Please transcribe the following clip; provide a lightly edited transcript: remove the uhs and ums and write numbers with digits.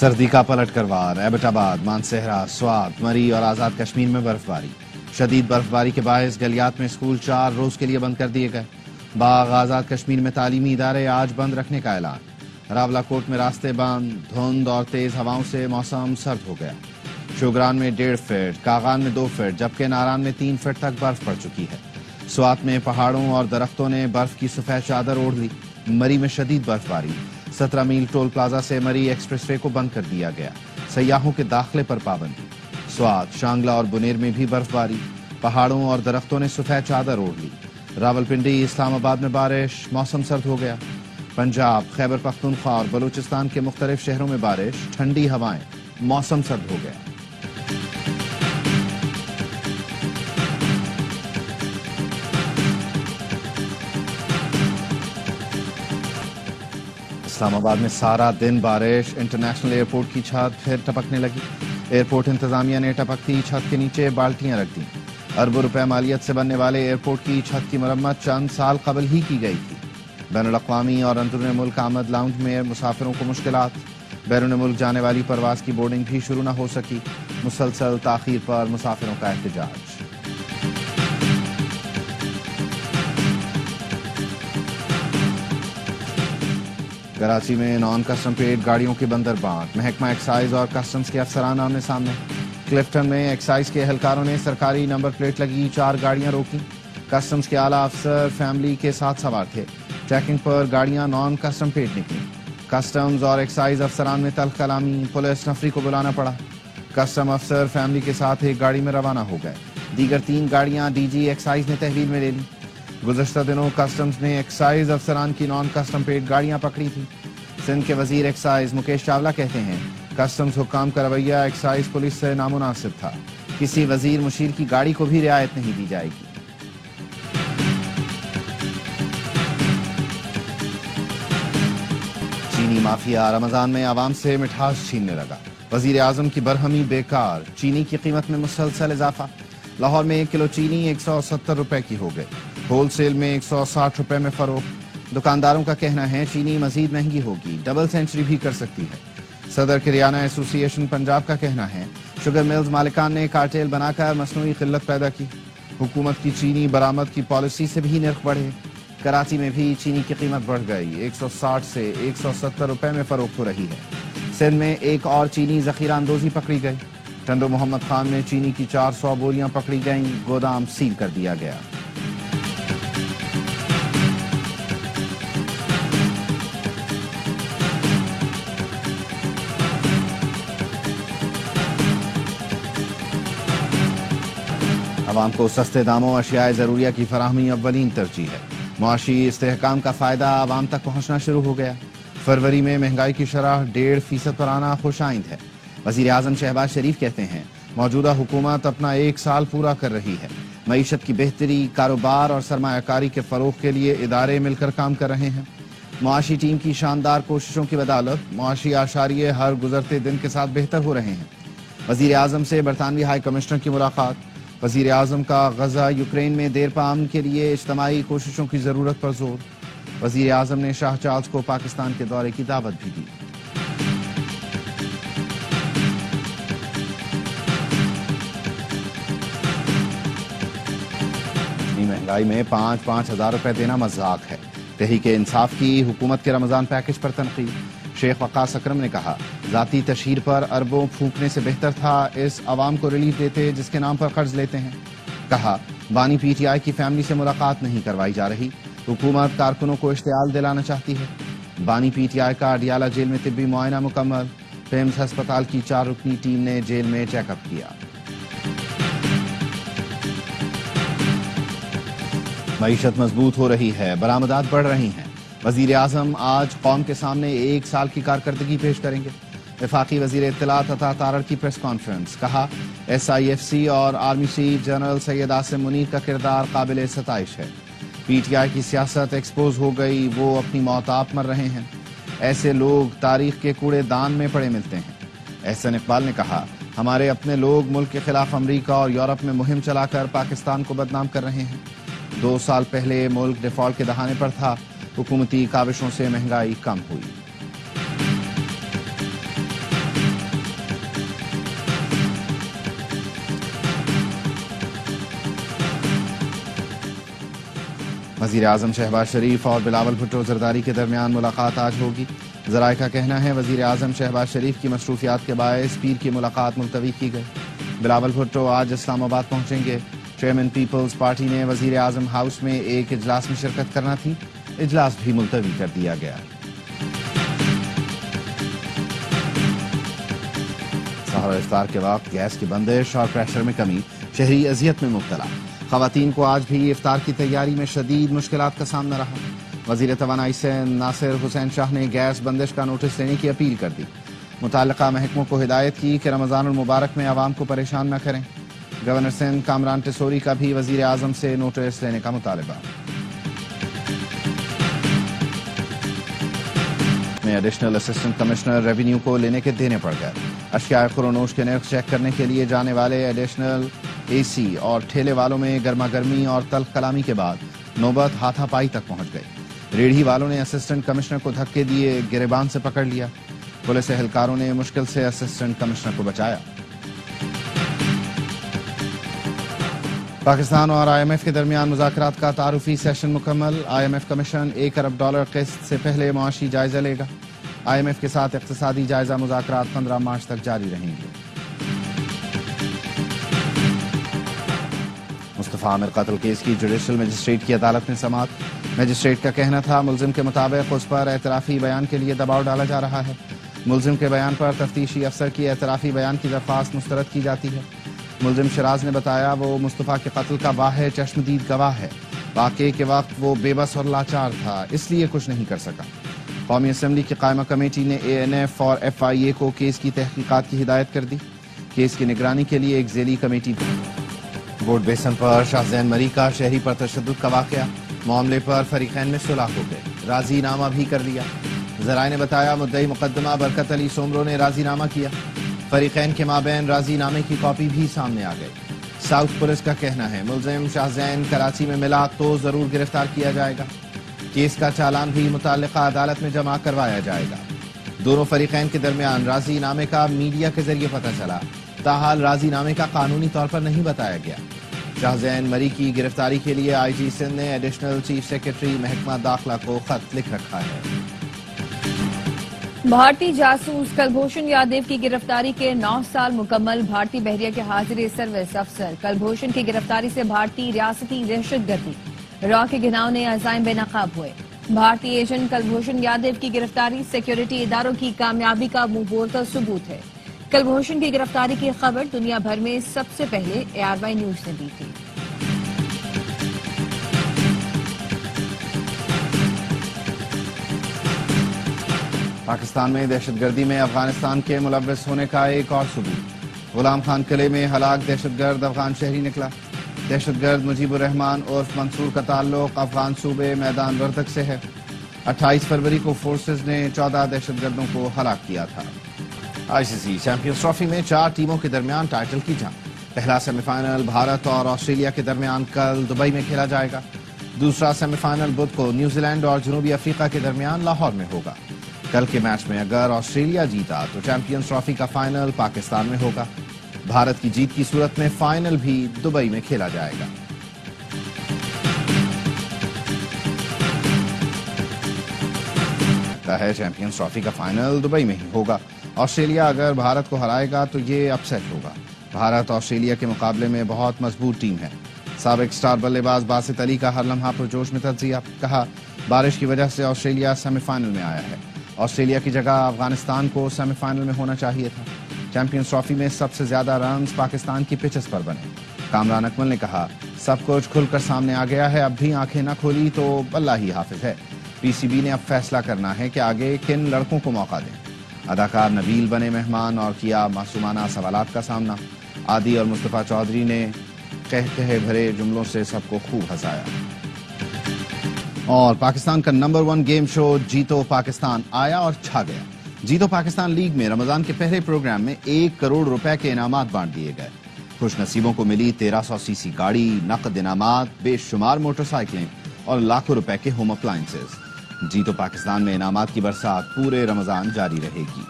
سردی کا پلٹ کر وار، ایبٹ آباد، مانسہرہ، سوات، مری اور آزاد کشمیر میں برفباری۔ شدید برفباری کے باعث گلیات میں اسکول 4 روز کے لیے بند کر دیے گئے۔ باغ آزاد کشمیر میں تعلیمی ادارے آج بند رکھنے کا اعلان۔ راولاکوٹ میں راستے بند، دھند اور تیز ہواؤں سے موسم سرد ہو گیا۔ شوگران میں 1.5 فٹ، کاغان میں 2 فٹ جبکہ ناران میں 3 فٹ تک برف پڑ چکی ہے۔ سوات میں پہاڑوں اور درختوں نے برف کی سفید چادر اوڑھ لی۔ مری میں شدید برفباری، 17 میل ٹول پلازا سے مری ایکسپریس وے کو بند کر دیا گیا۔ سیاحوں کے داخلے پر پابندی۔ سوات، شانگلہ اور بنیر میں بھی برفباری، پہاڑوں اور درختوں نے سفید چادر اوڑھ لی۔ راولپنڈی، اسلام آباد میں بارش، موسم سرد ہو گیا۔ پنجاب، خیبر پختونخوا اور بلوچستان کے مختلف شہروں میں بارش، ٹھنڈی ہوائیں، موسم سرد ہو گیا۔ اسلام آباد میں سارا دن بارش، انٹرنیشنل ایئرپورٹ کی چھت پھر ٹپکنے لگی۔ ایئرپورٹ انتظامیہ نے ٹپکتی چھت کے نیچے بالٹیاں رکھ دیں۔ اربوں روپے مالیت سے بننے والے ایئرپورٹ کی چھت کی مرمت چند سال قبل ہی کی گئی تھی۔ بین الاقوامی اور اندرون ملک آمد لاؤنج میں مسافروں کو مشکلات، بیرون ملک جانے والی پرواز کی بورڈنگ بھی شروع نہ ہو سکی۔ مسلسل تاخیر پر مسافروں کا احتجاج۔ کراچی میں نان کسٹم پیڈ گاڑیوں کی بندر بانٹ، محکمہ ایکسائز اور کسٹمز کے افسران آمنے سامنے۔ کلفٹن میں ایکسائز کے اہلکاروں نے سرکاری نمبر پلیٹ لگی 4 گاڑیاں روکیں۔ کسٹمز کے اعلیٰ افسر فیملی کے ساتھ سوار تھے۔ چیکنگ پر گاڑیاں نان کسٹم پیڈ نکلیں۔ کسٹمز اور ایکسائز افسران میں تلخ کلامی، پولیس نفری کو بلانا پڑا۔ کسٹم افسر فیملی کے ساتھ ایک گاڑی میں روانہ ہو گئے۔ دیگر 3 گاڑیاں ڈی جی ایکسائز نے تحویل میں لے لیں۔ گزشتہ دنوں کسٹمز نے ایکسائز افسران کی نان کسٹم پیڈ گاڑیاں پکڑی تھیں۔ سندھ کے وزیر ایکسائز مکیش چاولہ کہتے ہیں کسٹمز حکام کا رویہ ایکسائز پولیس سے نامناسب تھا۔ کسی وزیر مشیر کی گاڑی کو بھی رعایت نہیں دی جائے گی۔ چینی مافیا رمضان میں عوام سے مٹھاس چھیننے لگا۔ وزیر اعظم کی برہمی بیکار، چینی کی قیمت میں مسلسل اضافہ۔ لاہور میں 1 کلو چینی 170 روپے کی ہو گئی، ہول سیل میں 160 روپے میں فروخت۔ دکانداروں کا کہنا ہے چینی مزید مہنگی ہوگی، ڈبل سینچری بھی کر سکتی ہے۔ صدر کریانہ ایسوسی ایشن پنجاب کا کہنا ہے شوگر ملز مالکان نے کارٹیل بنا کر مصنوعی قلت پیدا کی۔ حکومت کی چینی برآمد کی پالیسی سے بھی نرخ بڑھے۔ کراچی میں بھی چینی کی قیمت بڑھ گئی، 160 سے 170 روپے میں فروخت ہو رہی ہے۔ سندھ میں ایک اور چینی ذخیرہ اندوزی پکڑی گئی۔ ٹنڈو محمد خان میں چینی کی 400 بوریاں پکڑی گئیں، گودام سیل کر دیا گیا۔ عوام کو سستے داموں اشیاء ضروریہ کی فراہمی اولین ترجیح ہے۔ معاشی استحکام کا فائدہ عوام تک پہنچنا شروع ہو گیا۔ فروری میں مہنگائی کی شرح 1.5% پر آنا خوش آئند ہے۔ وزیر اعظم شہباز شریف کہتے ہیں موجودہ حکومت اپنا 1 سال پورا کر رہی ہے۔ معیشت کی بہتری، کاروبار اور سرمایہ کاری کے فروغ کے لیے ادارے مل کر کام کر رہے ہیں۔ معاشی ٹیم کی شاندار کوششوں کی بدولت معاشی اعشاریے ہر گزرتے دن کے ساتھ بہتر ہو رہے ہیں۔ وزیر اعظم سے برطانوی ہائی کمشنر کی ملاقات۔ وزیر اعظم کا غزہ یوکرین میں دیر پا امن کے لیے اجتماعی کوششوں کی ضرورت پر زور۔ وزیر اعظم نے شاہ چارلس کو پاکستان کے دورے کی دعوت بھی دی۔ اتنی مہنگائی میں 5-5 ہزار روپے دینا مذاق ہے۔ تحریک انصاف کی حکومت کے رمضان پیکج پر تنقید۔ شیخ وقاص اکرم نے کہا ذاتی تشہیر پر اربوں پھونکنے سے بہتر تھا اس عوام کو ریلیف دیتے جس کے نام پر قرض لیتے ہیں۔ کہا بانی پی ٹی آئی کی فیملی سے ملاقات نہیں کروائی جا رہی، حکومت کارکنوں کو اشتعال دلانا چاہتی ہے۔ بانی پی ٹی آئی کا اڈیالہ جیل میں طبی معائنہ مکمل، پیمز ہسپتال کی 4 رکنی ٹیم نے جیل میں چیک اپ کیا۔ معیشت مضبوط ہو رہی ہے، برآمدات بڑھ رہی ہیں۔ وزیر اعظم آج قوم کے سامنے 1 سال کی کارکردگی پیش کریں گے۔ وفاقی وزیر اطلاعات عطا تارڑ کی پریس کانفرنس، کہا ایس آئی ایف سی اور army chief general Syed Asim Munir کا کردار قابل ستائش ہے۔ پی ٹی آئی کی سیاست ایکسپوز ہو گئی، وہ اپنی موت آپ مر رہے ہیں۔ ایسے لوگ تاریخ کے کوڑے دان میں پڑے ملتے ہیں۔ احسن اقبال نے کہا ہمارے اپنے لوگ ملک کے خلاف امریکہ اور یورپ میں مہم چلا کر پاکستان کو بدنام کر رہے ہیں۔ 2 سال پہلے ملک ڈیفالٹ کے دہانے پر تھا، حکومتی کاوشوں سے مہنگائی کم ہوئی۔ وزیر اعظم شہباز شریف اور بلاول بھٹو زرداری کے درمیان ملاقات آج ہوگی. ذرائع کا کہنا ہے وزیر اعظم شہباز شریف کی مصروفیات کے باعث پیر کی ملاقات ملتوی کی گئی. بلاول بھٹو آج اسلام آباد پہنچیں گے. چیئرمین پیپلز پارٹی نے وزیر اعظم ہاؤس میں ایک اجلاس میں شرکت کرنا تھی. اجلاس بھی ملتوی کر دیا گیا. سحر افطار کے وقت گیس کی بندش اور پریشر میں کمی، شہری اذیت میں مبتلا. خواتین کو آج بھی افطار کی تیاری میں شدید مشکلات کا سامنا رہا. وزیر توانائی سے ناصر حسین شاہ نے گیس بندش کا نوٹس لینے کی اپیل کر دی. متعلقہ محکموں کو ہدایت کی کہ رمضان المبارک میں عوام کو پریشان نہ کریں. گورنر سندھ کامران ٹیسوری کا بھی وزیر اعظم سے نوٹس لینے کا مطالبہ. میں ایڈیشنل اسسٹنٹ کمشنر ریونیو کو لینے کے دینے پڑ گئے. اشیاء خورونوش کے نرخ چیک کرنے کے لیے جانے والے ایڈیشنل اے سی اور ٹھیلے والوں میں گرما گرمی اور تلخ کلامی کے بعد نوبت ہاتھا پائی تک پہنچ گئی. ریڑھی والوں نے اسسٹنٹ کمشنر کو دھکے دیے گریبان سے پکڑ لیا. پولیس اہلکاروں نے مشکل سے اسسٹنٹ کمشنر کو بچایا. پاکستان اور آئی ایم ایف کے درمیان مذاکرات کا تعارفی سیشن مکمل. آئی ایم ایف کمیشن $1 ارب قسط سے پہلے معاشی جائزہ لے گا. آئی ایم ایف کے ساتھ اقتصادی جائزہ مذاکرات 15 مارچ تک جاری رہیں گے. مصطفیٰ عامر قتل کیس کی جوڈیشل مجسٹریٹ کی عدالت میں سماعت. مجسٹریٹ کا کہنا تھا ملزم کے مطابق اس پر اعترافی بیان کے لیے دباؤ ڈالا جا رہا ہے. ملزم کے بیان پر تفتیشی افسر کی اعترافی بیان کی درخواست مسترد کی جاتی ہے. ملزم شراز نے بتایا وہ مصطفیٰ کے قتل کا واحد چشمدید گواہ ہے. واقعے کے وقت وہ بے بس اور لاچار تھا، اس لیے کچھ نہیں کر سکا. قومی اسمبلی کی قائمہ کمیٹی نے اے این ایف اور ایف آئی اے کو کیس کی تحقیقات کی ہدایت کر دی. کیس کی نگرانی کے لیے ایک ذیلی کمیٹی. بورڈ بیسن پر شاہ زین مری کا شہری پر تشدد کا واقعہ. معاملے پر فریقین میں صلح ہو گئے. راضی نامہ بھی کر لیا. ذرائع نے بتایا مدعی مقدمہ برکت علی سومرو نے راضی نامہ کیا. فریقین کے مابین راضی نامے کی کاپی بھی سامنے آ گئی. ساؤتھ پولیس کا کہنا ہے ملزم شاہ زین کراچی میں ملا تو ضرور گرفتار کیا جائے گا. کیس کا چالان بھی متعلقہ عدالت میں جمع کروایا جائے گا. دونوں فریقین کے درمیان راضی نامے کا میڈیا کے ذریعے پتہ چلا، تاحال راضی نامے کا قانونی طور پر نہیں بتایا گیا. شاہ زین مری کی گرفتاری کے لیے آئی جی سندھ نے ایڈیشنل چیف سیکرٹری محکمہ داخلہ کو خط لکھ رکھا ہے. بھارتی جاسوس کلبھوشن یادیو کی گرفتاری کے 9 سال مکمل. بھارتی بحریہ کے حاضر سروس افسر کلبھوشن کی گرفتاری سے بھارتی ریاستی دہشت گردی را کے گھناؤ نے عزائم بے نقاب ہوئے. بھارتی ایجنٹ کلبھوشن یادیو کی گرفتاری سیکیورٹی اداروں کی کامیابی کا منہ بولتا ثبوت ہے. کلبھوشن کی گرفتاری کی خبر دنیا بھر میں سب سے پہلے ARY نیوز نے دی تھی. پاکستان میں دہشت گردی میں افغانستان کے ملوث ہونے کا ایک اور ثبوت. غلام خان قلعے میں ہلاک دہشت گرد افغان شہری نکلا. دہشت گرد مجیب الرحمان عرف منصور کا تعلق افغان صوبے میدان وردک سے ہے. 28 فروری کو فورسز نے 14 دہشت گردوں کو ہلاک کیا تھا. آئی سی سی چیمپئنز ٹرافی میں 4 ٹیموں کے درمیان ٹائٹل کی جنگ. پہلا سیمی فائنل بھارت اور آسٹریلیا کے درمیان کل دبئی میں کھیلا جائے گا. دوسرا سیمی فائنل بدھ کو نیوزی لینڈ اور جنوبی افریقہ کے درمیان لاہور میں ہوگا. کل کے میچ میں اگر آسٹریلیا جیتا تو چیمپئنز ٹرافی کا فائنل پاکستان میں ہوگا. بھارت کی جیت کی صورت میں فائنل بھی دبئی میں کھیلا جائے گا. ہے چیمپئنز ٹرافی کا فائنل دبئی میں ہی ہوگا. آسٹریلیا اگر بھارت کو ہرائے گا تو یہ اپ سیٹ ہوگا. بھارت آسٹریلیا کے مقابلے میں بہت مضبوط ٹیم ہے. سابق سٹار بلے باز باسط علی کا ہر لمحہ پرجوش میں تجزیہ. کہا بارش کی وجہ سے آسٹریلیا سیمی فائنل میں آیا ہے. آسٹریلیا کی جگہ افغانستان کو سیمی فائنل میں ہونا چاہیے تھا. چیمپئنز ٹرافی میں سب سے زیادہ رنز پاکستان کی پچز پر بنے. کامران اکمل نے کہا سب کچھ کھل کر سامنے آ گیا ہے، اب بھی آنکھیں نہ کھولی تو اللہ ہی حافظ ہے. پی سی بی نے اب فیصلہ کرنا ہے کہ آگے کن لڑکوں کو موقع دیں. اداکار نبیل بنے مہمان اور کیا معصومانہ سوالات کا سامنا. عادی اور مصطفیٰ چودھری نے کہے بھرے جملوں سے سب کو خوب ہنسایا. اور پاکستان کا نمبر 1 گیم شو جیتو پاکستان آیا اور چھا گیا. جیتو پاکستان لیگ میں رمضان کے پہلے پروگرام میں 1 کروڑ روپے کے انعامات بانٹ دیے گئے. خوش نصیبوں کو ملی 1300 سی سی گاڑی، نقد انعامات، بے شمار موٹر سائیکلیں اور لاکھوں روپے کے ہوم اپلائنسز. جیتو پاکستان میں انعامات کی برسات پورے رمضان جاری رہے گی.